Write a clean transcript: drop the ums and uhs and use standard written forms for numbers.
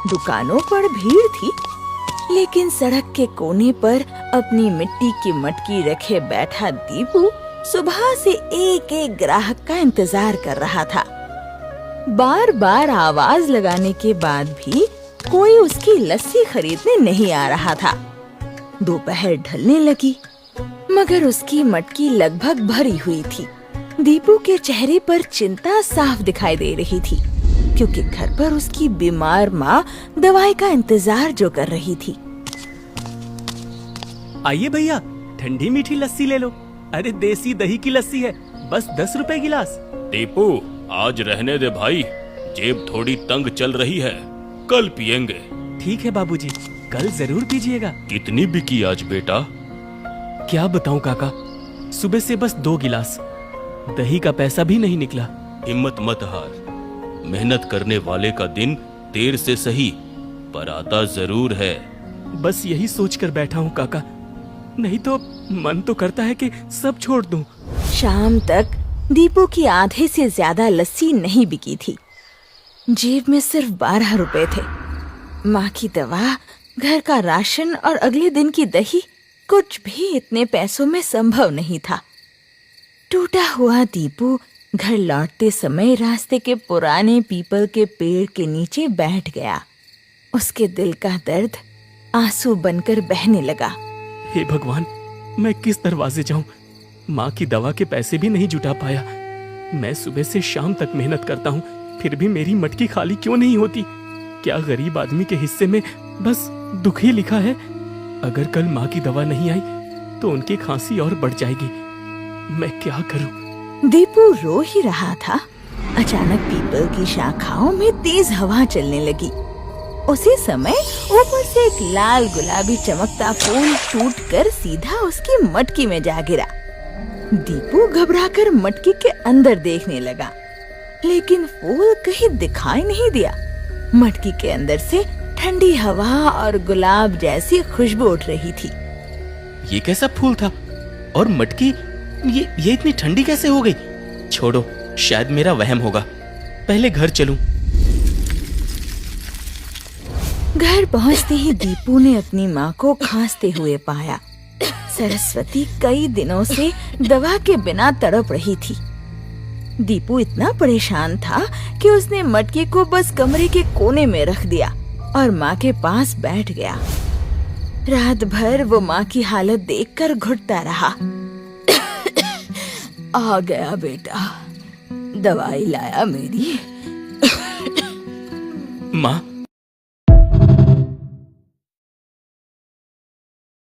दुकानों पर भीड़ थी, लेकिन सड़क के कोने पर अपनी मिट्टी की मटकी रखे बैठा दीपू सुबह से एक एक ग्राहक का इंतजार कर रहा था। बार बार आवाज लगाने के बाद भी कोई उसकी लस्सी खरीदने नहीं आ रहा था। दोपहर ढलने लगी, मगर उसकी मटकी लगभग भरी हुई थी। दीपू के चेहरे पर चिंता साफ दिखाई दे रही थी, क्योंकि घर पर उसकी बीमार माँ दवाई का इंतजार जो कर रही थी। आइए भैया, ठंडी मीठी लस्सी ले लो। अरे देसी दही की लस्सी है, बस 10 रुपए गिलास। दीपू, आज रहने दे भाई, जेब थोड़ी तंग चल रही है, कल पियेंगे। ठीक है बाबूजी, कल जरूर पीजिएगा। कितनी बिकी आज बेटा? क्या बताऊं काका, सुबह से बस 2 गिलास, दही का पैसा भी नहीं निकला। हिम्मत मत हार, मेहनत करने वाले का दिन देर से सही पर आता जरूर है। बस यही सोचकर बैठा हूँ काका, नहीं तो मन तो करता है कि सब छोड़ दूं। शाम तक दीपू की आधे से ज्यादा लस्सी नहीं बिकी थी। जेब में सिर्फ 12 रुपए थे। माँ की दवा, घर का राशन और अगले दिन की दही, कुछ भी इतने पैसों में संभव नहीं था। टूटा हुआ दीपू घर लौटते समय रास्ते के पुराने पीपल के पेड़ के नीचे बैठ गया। उसके दिल का दर्द आंसू बनकर बहने लगा। हे भगवान, मैं किस दरवाजे जाऊं? माँ की दवा के पैसे भी नहीं जुटा पाया। मैं सुबह से शाम तक मेहनत करता हूँ, फिर भी मेरी मटकी खाली क्यों नहीं होती? क्या गरीब आदमी के हिस्से में बस दुख ही लिखा है? अगर कल माँ की दवा नहीं आई तो उनकी खांसी और बढ़ जाएगी। मैं क्या करूं? दीपू रो ही रहा था, अचानक पीपल की शाखाओं में तेज हवा चलने लगी। उसी समय ऊपर से एक लाल गुलाबी चमकता फूल टूटकर सीधा उसकी मटकी में जा गिरा। दीपू घबराकर मटकी के अंदर देखने लगा, लेकिन फूल कहीं दिखाई नहीं दिया। मटकी के अंदर से ठंडी हवा और गुलाब जैसी खुशबू उठ रही थी। ये कैसा फूल था? और मटकी ये इतनी ठंडी कैसे हो गई? छोड़ो, शायद मेरा वहम होगा। पहले घर चलूं। घर पहुंचते ही दीपू ने अपनी माँ को खांसते हुए पाया। सरस्वती कई दिनों से दवा के बिना तड़प रही थी। दीपू इतना परेशान था कि उसने मटकी को बस कमरे के कोने में रख दिया और माँ के पास बैठ गया। रात भर वो माँ की हालत देखकर घुटता रहा। आ गया बेटा, दवाई लाया मेरी। माँ,